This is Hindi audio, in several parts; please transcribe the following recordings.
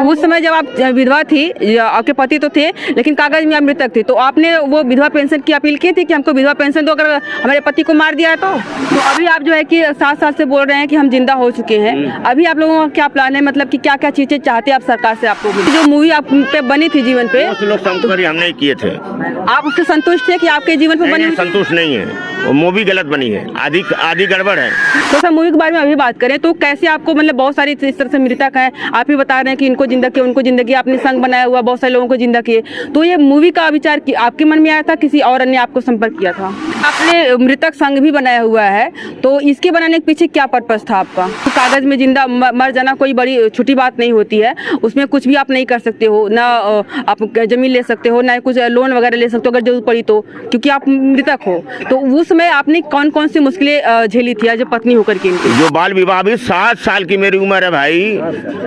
उस समय जब आप विधवा थी, आपके पति तो थे लेकिन कागज में आप मृतक थे, तो आपने वो विधवा पेंशन की अपील की थी कि हमको विधवा पेंशन दो अगर हमारे पति को मार दिया तो अभी आप जो है कि 7 साल से बोल रहे हैं कि हम जिंदा हो चुके हैं। अभी आप लोगों का क्या प्लान है, मतलब कि क्या क्या चीजें चाहते हैं आप सरकार से? आपको जो मूवी आप पे बनी थी जीवन पे, हम नहीं किए थे, आप उससे संतुष्ट थे कि आपके जीवन पे बनी? संतुष्ट नहीं है, वो मूवी गलत बनी है, आधी गड़बड़ है। तो सर मूवी के बारे में अभी बात करें तो कैसे आपको, मतलब बहुत सारी इस तरह से मृतक हैं, आप ही बता रहे हैं कि इनको जिंदा किया उनको जिंदा किया, आपने संग बनाया हुआ बहुत सारे लोगों को जिंदा किए, तो ये मूवी का विचार आपके मन में आया था, किसी और ने आपको संपर्क किया था? आपने मृतक संघ भी बनाया हुआ है, तो इसके बनाने के पीछे क्या पर्पस था आपका? तो कागज में जिंदा मर जाना कोई बड़ी छोटी बात नहीं होती है, उसमें कुछ भी आप नहीं कर सकते हो, ना आप जमीन ले सकते हो, ना कुछ लोन वगैरह ले सकते हो अगर जरूरत पड़ी तो, क्योंकि आप मृतक हो। तो उस समय आपने कौन कौन सी मुश्किलें झेली थी जो पत्नी होकर के? जो बाल विवाह भी 7 साल की मेरी उम्र है भाई,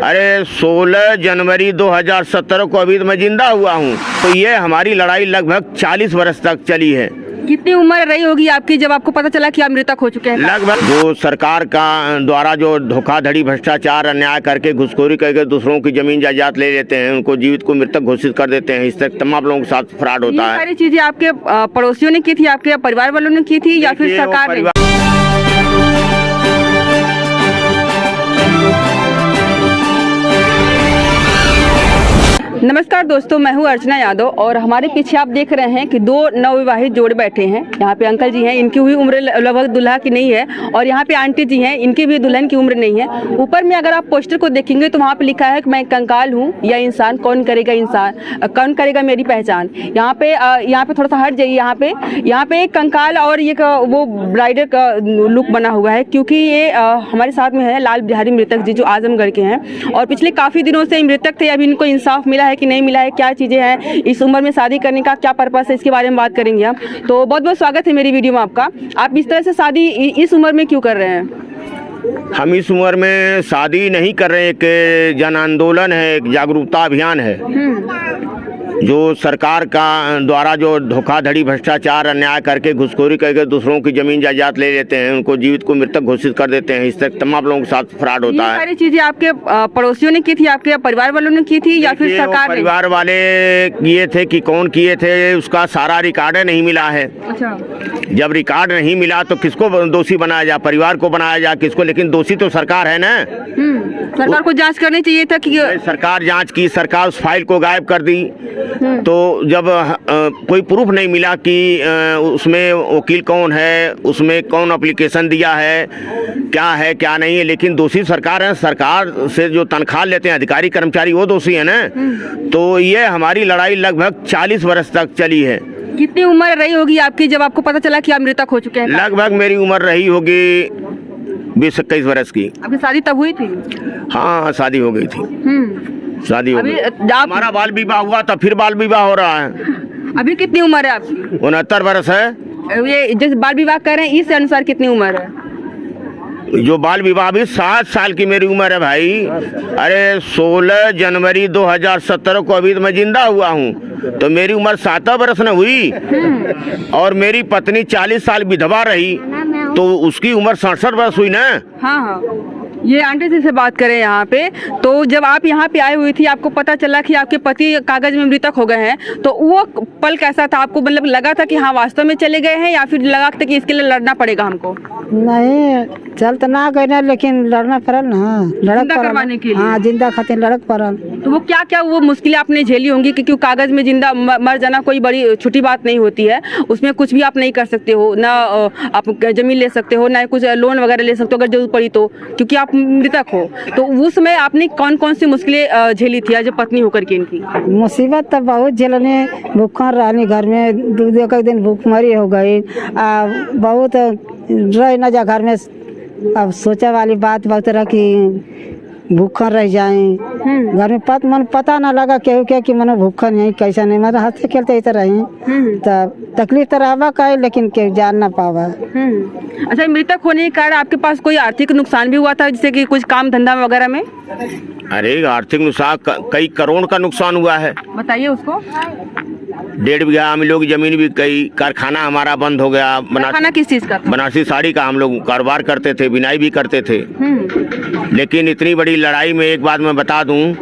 अरे 16 जनवरी 2017 को अभी मैं जिंदा हुआ हूँ, तो ये हमारी लड़ाई लगभग 40 वर्ष तक चली है। कितनी उम्र रही होगी आपकी जब आपको पता चला कि आप मृतक हो चुके हैं? लगभग जो सरकार का द्वारा जो धोखाधड़ी, भ्रष्टाचार, अन्याय करके, घुसखोरी करके दूसरों की जमीन जायदाद ले लेते हैं, उनको जीवित को मृतक घोषित कर देते हैं, इस तरह तमाम लोगों के साथ फ्रॉड होता है। सारी चीजें आपके पड़ोसियों ने की थी, आपके परिवार वालों ने की थी या फिर सरकार ने? नमस्कार दोस्तों, मैं हूं अर्चना यादव और हमारे पीछे आप देख रहे हैं कि 2 नवविवाहित जोड़े बैठे हैं। यहाँ पे अंकल जी हैं, इनकी हुई उम्र लगभग दुल्हा की नहीं है, और यहाँ पे आंटी जी हैं, इनकी भी दुल्हन की उम्र नहीं है। ऊपर में अगर आप पोस्टर को देखेंगे तो वहाँ पे लिखा है कि मैं कंकाल हूँ या इंसान, कौन करेगा इंसान, कौन करेगा मेरी पहचान। यहाँ पे थोड़ा सा हट जाइए, यहाँ पे एक कंकाल और ये वो ब्राइडल का लुक बना हुआ है, क्योंकि ये हमारे साथ में है लाल बिहारी मृतक जी जो आजमगढ़ के हैं, और पिछले काफ़ी दिनों से मृतक थे। अभी इनको इंसाफ मिला है कि नहीं मिला है, क्या चीज़ें हैं, इस उम्र में शादी करने का क्या पर्पस है, इसके बारे में बात करेंगे हम। तो बहुत बहुत स्वागत है मेरी वीडियो में आपका। आप इस तरह से शादी इस उम्र में क्यों कर रहे हैं? हम इस उम्र में शादी नहीं कर रहे, एक जन आंदोलन है, एक जागरूकता अभियान है। जो सरकार का द्वारा जो धोखाधड़ी, भ्रष्टाचार, अन्याय करके, घुसखोरी करके दूसरों की जमीन जायदाद ले लेते हैं, उनको जीवित को मृतक घोषित कर देते हैं, इस तरह तमाम लोगों के साथ फ्रॉड होता है। सारी चीजें आपके पड़ोसियों ने की थी, आपके परिवार वालों ने की थी या फिर सरकार ने? परिवार वाले किए थे कि कौन किए थे, उसका सारा रिकॉर्ड नहीं मिला है। अच्छा, जब रिकॉर्ड नहीं मिला तो किसको दोषी बनाया जाए, परिवार को बनाया जाए, किसको? लेकिन दोषी तो सरकार है ना। सरकार को जांच करनी चाहिए था कि सरकार जांच की, सरकार उस फाइल को गायब कर दी। तो जब कोई प्रूफ नहीं मिला कि उसमें वकील कौन है, उसमें कौन एप्लीकेशन दिया है, क्या नहीं है, लेकिन दोषी सरकार है। सरकार से जो तनख्वाह लेते हैं अधिकारी कर्मचारी, वो दोषी है ना। तो ये हमारी लड़ाई लगभग 40 वर्ष तक चली है। कितनी उम्र रही होगी आपकी जब आपको पता चला कि आप मृतक हो चुके हैं? लगभग मेरी उम्र रही होगी 20-21 वर्ष की। आपकी शादी तब हुई थी? हाँ, शादी हो गई थी। शादी हो गई। हमारा बाल विवाह हुआ था, फिर बाल विवाह हो रहा है। अभी कितनी उम्र है आपकी? 69 वर्ष है। ये जैसे बाल विवाह कर रहे हैं, इस अनुसार कितनी उम्र है? जो बाल विवाह भी 7 साल की मेरी उम्र है भाई, अरे 16 जनवरी 2017 को अभी मैं जिंदा हुआ हूँ, तो मेरी उम्र 7 वर्ष न हुई। और मेरी पत्नी 40 साल विधवा रही, तो उसकी उम्र 67 वर्ष हुई ना। हाँ, ये आंटी जी से बात करें यहाँ पे। तो जब आप यहाँ पे आई हुई थी, आपको पता चला कि आपके पति कागज में मृतक हो गए हैं, तो वो पल कैसा था आपको? मतलब लगा था कि हाँ वास्तव में चले गए हैं, या फिर लगा था कि इसके लिए लड़ना पड़ेगा हमको? नहीं, चल तो ना गए, लेकिन लड़ना पड़ल ना, लड़क करवाने के लिए। हाँ, जिंदा खातिर लड़क पड़ल। तो वो क्या वो मुश्किलें आपने झेली होंगी, क्योंकि कागज में जिंदा मर जाना कोई बड़ी छोटी बात नहीं होती है, उसमें कुछ भी आप नहीं कर सकते हो, ना आप जमीन ले सकते हो, ना कुछ लोन वगैरह ले सकते हो अगर जरूरत पड़ी तो, क्योंकि आप मृतक हो। तो उस समय आपने कौन कौन सी मुश्किलें झेली थी जो पत्नी होकर के इनकी? मुसीबत तो बहुत झेलने, भूखा रहने घर में, 2 दिन भूखमरी हो गई, बहुत रह न जा घर में। अब सोचा वाली बात बहुत रहा कि भूखा रह जाए घर में, पता ना लगा केहू के कि मनो भूखा नहीं, कैसा नहीं, मतलब हंसते खेलते इतना रहे। तब तकलीफ तो रहबा का, लेकिन केहू जान ना पावा। अच्छा, मृतक होने के कारण आपके पास कोई आर्थिक नुकसान भी हुआ था, जैसे कि कुछ काम धंधा वगैरह में? अरे आर्थिक नुकसान कई करोड़ का नुकसान हुआ है। बताइए उसको। 1.5 बीघा हम लोग जमीन भी गई, कारखाना हमारा बंद हो गया। खाना किस चीज का? बनारसी साड़ी का हम लोग कारोबार करते थे, बिनाई भी करते थे। लेकिन इतनी बड़ी लड़ाई में एक बात मैं बता दूं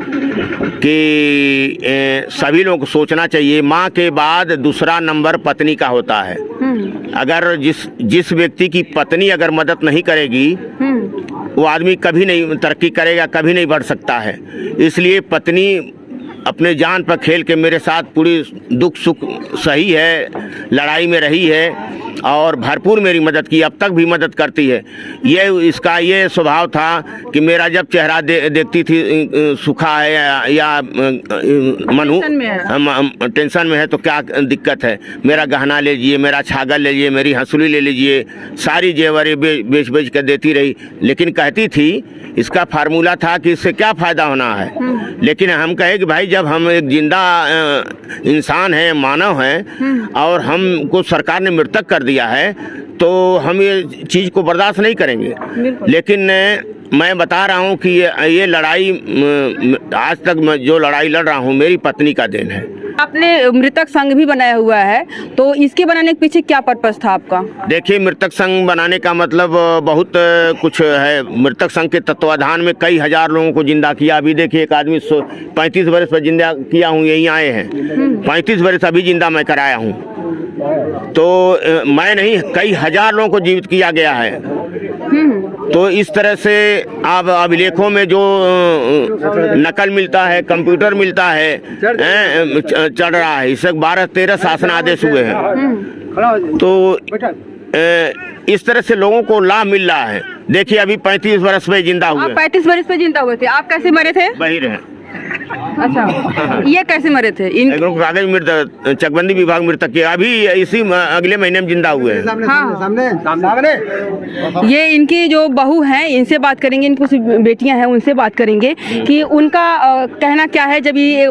कि सभी लोगों को सोचना चाहिए, माँ के बाद दूसरा नंबर पत्नी का होता है। अगर जिस व्यक्ति की पत्नी अगर मदद नहीं करेगी वो आदमी कभी नहीं तरक्की करेगा, कभी नहीं बढ़ सकता है। इसलिए पत्नी अपने जान पर खेल के मेरे साथ पूरी दुख सुख सही है, लड़ाई में रही है और भरपूर मेरी मदद की, अब तक भी मदद करती है। इसका ये स्वभाव था कि मेरा जब चेहरा देखती थी सूखा है या मनु टेंशन में है तो क्या दिक्कत है, मेरा गहना ले लीजिए, मेरा छागल ले लीजिए, मेरी हंसुली ले लीजिए, सारी जेवरें बेच बेच कर देती रही। लेकिन कहती थी, इसका फार्मूला था कि इससे क्या फ़ायदा होना है। लेकिन हम कहे कि भाई जब हम एक जिंदा इंसान हैं, मानव हैं और हमको सरकार ने मृतक कर दिया है तो हम ये चीज़ को बर्दाश्त नहीं करेंगे। लेकिन मैं बता रहा हूँ कि ये लड़ाई आज तक मैं जो लड़ाई लड़ रहा हूँ मेरी पत्नी का देन है। आपने मृतक संघ भी बनाया हुआ है, तो इसके बनाने के पीछे क्या पर्पस था आपका? देखिए, मृतक संघ बनाने का मतलब बहुत कुछ है। मृतक संघ के तत्वाधान में कई हजार लोगों को जिंदा किया। अभी देखिए, एक आदमी 35 वर्ष पर जिंदा किया हूँ, यहीं आए हैं। 35 वर्ष अभी जिंदा मैं कराया हूँ। तो मैं नहीं, कई हजार लोगों को जीवित किया गया है। तो इस तरह से अब अभिलेखों में जो नकल मिलता है, कंप्यूटर मिलता है, चढ़ रहा है। इस 12-13 शासन आदेश हुए हैं। तो इस तरह से लोगों को लाभ मिल रहा है। देखिए, अभी 35 वर्ष पे जिंदा हुए। आप 35 वर्ष पे जिंदा हुए थे, आप कैसे मरे थे? वही रहे। अच्छा, ये कैसे मरे थे? कागज मृतक, चकबंदी विभाग मृतक के अभी इसी अगले महीने में जिंदा हुए हैं। सामने। ये इनकी जो बहू हैं, इनसे बात करेंगे, इनकी कुछ बेटियां हैं उनसे बात करेंगे कि उनका कहना क्या है जब ये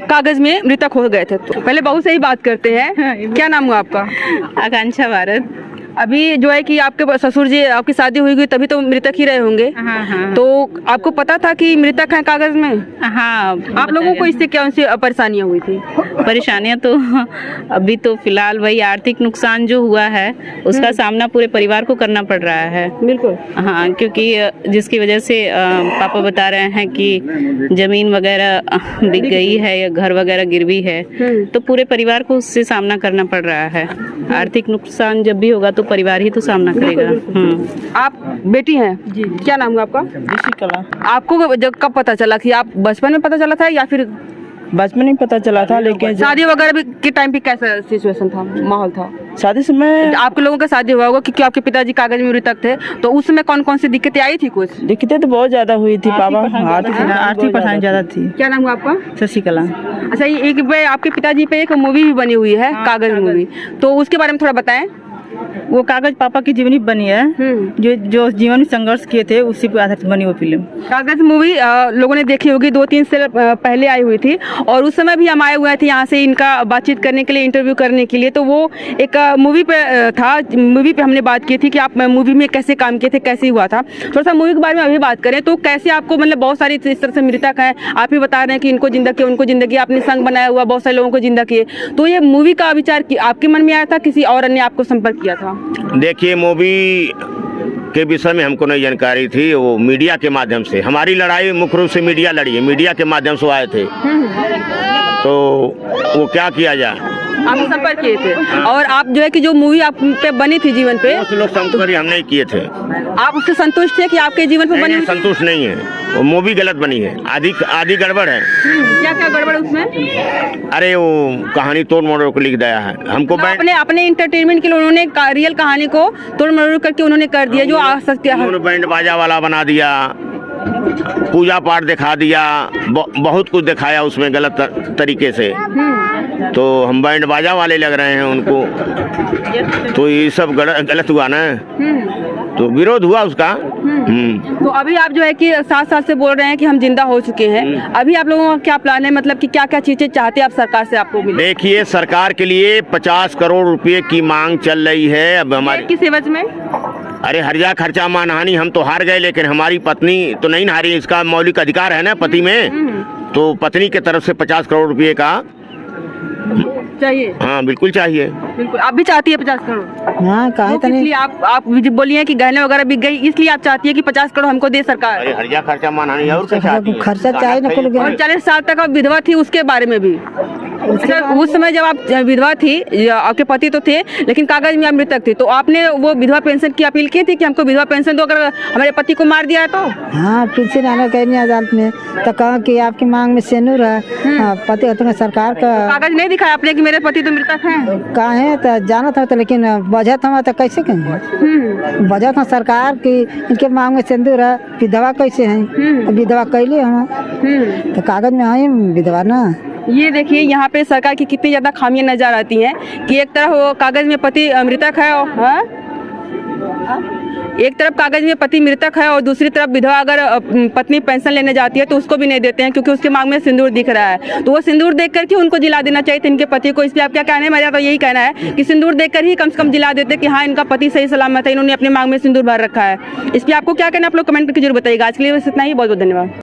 कागज में मृतक हो गए थे। तो पहले बहू से ही बात करते हैं। क्या नाम हुआ आपका? आकांक्षा भारत। अभी जो है कि आपके ससुर जी, आपकी शादी हुई तभी तो मृतक ही रहे होंगे। हाँ। तो आपको पता था कि मृतक हैं कागज में? हाँ। आप लोगों को इससे क्या उनसे परेशानियां हुई थी? परेशानियां तो अभी तो फिलहाल वही आर्थिक नुकसान जो हुआ है उसका सामना पूरे परिवार को करना पड़ रहा है। बिल्कुल। हाँ, क्योंकि जिसकी वजह से पापा बता रहे हैं कि जमीन वगैरह बिक गई है या घर वगैरह गिरवी है, तो पूरे परिवार को उससे सामना करना पड़ रहा है। आर्थिक नुकसान जब भी होगा तो परिवार ही तो सामना करेगा। आप बेटी हैं? जी। क्या नाम है आपका? ऋषिकला। आपको जब कब पता चला कि आप बचपन में पता चला था या फिर बचपन में पता चला था? लेकिन शादी वगैरह भी के टाइम पे कैसा सिचुएशन था, माहौल था? शादी समय आप लोगों का शादी हुआ होगा क्योंकि आपके पिताजी कागज में मृतक थे, तो उस समय कौन कौन सी दिक्कतें आई थी? कुछ दिक्कतें तो बहुत ज्यादा हुई थी पापा, आर्थिक परेशानी ज्यादा थी। क्या नाम हुआ आपका? शशिकला। अच्छा, ये एक आपके पिताजी पे एक मूवी भी बनी हुई है, कागज मूवी, तो उसके बारे में थोड़ा बताएं। वो कागज पापा की जीवनी बनी है, जो जीवन में संघर्ष किए थे उसी पे आधारित बनी वो फिल्म। कागज मूवी लोगों ने देखी होगी, 2-3 साल पहले आई हुई थी और उस समय भी हम आए हुए थे यहाँ से इनका बातचीत करने के लिए, इंटरव्यू करने के लिए। तो वो एक मूवी पे था, मूवी पे हमने बात की थी कि आप मूवी में कैसे काम किए थे, कैसे हुआ था। थोड़ा सा मूवी के बारे में अभी बात करें तो कैसे आपको, मतलब बहुत सारी इस तरह से मृतक हैं, आप ही बता रहे हैं कि इनको जिंदा किया, उनको जिंदा किया, आपने संघ बनाया हुआ, बहुत सारे लोगों को जिंदा किए। तो ये मूवी का विचार आपके मन में आया था, किसी और ने आपको संपर्क किया था? देखिए, मूवी के विषय में हमको नहीं जानकारी थी। वो मीडिया के माध्यम से, हमारी लड़ाई मुख्य रूप से मीडिया लड़ी है, मीडिया के माध्यम से आए थे। तो वो क्या किया जाए, आप संपर्क किए थे और आप जो है कि जो मूवी आप पे बनी थी जीवन पे, कुछ लोग संपर्क हम नहीं किए थे। आप उससे संतुष्ट थे कि आपके जीवन पे बनी? संतुष्ट नहीं है, वो मूवी गलत बनी है, आधी गड़बड़ है। क्या क्या गड़बड़ उसमें? अरे वो कहानी तोड़ मरोड़ को लिख दिया है हमको। अपने इंटरटेनमेंट के लिए उन्होंने रियल कहानी को तोड़ मरोड़ करके उन्होंने कर दिया, जो आ सकती है। बैंड बाजा वाला बना दिया, पूजा पाठ दिखा दिया, बहुत कुछ दिखाया उसमें गलत तरीके से। तो हम बैंड बाजा वाले लग रहे हैं उनको, तो ये सब गलत हुआ ना, तो विरोध हुआ उसका। तो अभी आप जो है कि 7 साल से बोल रहे हैं कि हम जिंदा हो चुके हैं, अभी आप लोगों का क्या प्लान है, मतलब कि क्या क्या चीजें चाहते हैं आप सरकार से आपको मिले? देखिए, सरकार के लिए 50 करोड़ रुपए की मांग चल रही है। अब हमारी किस एवज में? अरे हर्जा खर्चा मानहानि, हम तो हार गए लेकिन हमारी पत्नी तो नहीं हारी, इसका मौलिक अधिकार है ना पति में। तो पत्नी के तरफ से 50 करोड़ रुपए का चाहिए? हाँ बिल्कुल चाहिए। बिल्कुल। आप भी चाहती है 50 करोड़? हाँ कहे तो नहीं इसलिए आप बोलिए कि गहने वगैरह बिक गई, इसलिए आप चाहती है कि 50 करोड़ हमको दे सरकार? अरे हर्जा खर्चा माना नहीं और क्या चाहती है? खर्चा चाहिए ना कुल और 40 साल तक आप विधवा थी, उसके बारे में भी अच्छा, उस समय जब आप विधवा थी, आपके पति तो थे लेकिन कागज में आप मृतक थे, तो आपने वो विधवा पेंशन की अपील की थी कि हमको विधवा पेंशन दो अगर हमारे पति को मार दिया है तो? हाँ पेंशन आना कहनी अदालत में तो कहा कि आपकी मांग में सेनूर है, पति तुम्हें सरकार का कागज नहीं दिखाया आपने कि मेरे पति तो मृतक हैं? कहा है तो जाना था तो लेकिन बजट हम तो कैसे कहेंगे? बजट था सरकार की इनके मांग में सिंदूर है, विधवा कैसे हैं? विधवा कैले हम तो कागज में है विधवा ना। ये देखिए यहाँ पे सरकार की कितनी ज्यादा खामियां नजर आती हैं कि एक तरफ वो कागज में पति मृतक है और एक तरफ कागज में पति मृतक है और दूसरी तरफ विधवा अगर पत्नी पेंशन लेने जाती है तो उसको भी नहीं देते हैं क्योंकि उसके मांग में सिंदूर दिख रहा है। तो वो सिंदूर देख करके उनको जिला देना चाहिए था इनके पति को। इस पर आप क्या कहना है? मेरा तो यही कहना है कि सिंदूर देखकर ही कम से कम जिला देते कि हाँ इनका पति सही सलामत है, इन्होंने अपने मांग में सिंदूर भर रखा है। इस पर आपको क्या कहना है? आप लोग कमेंट करके जरूर बताइएगा। आज के लिए बस इतना ही। बहुत बहुत धन्यवाद।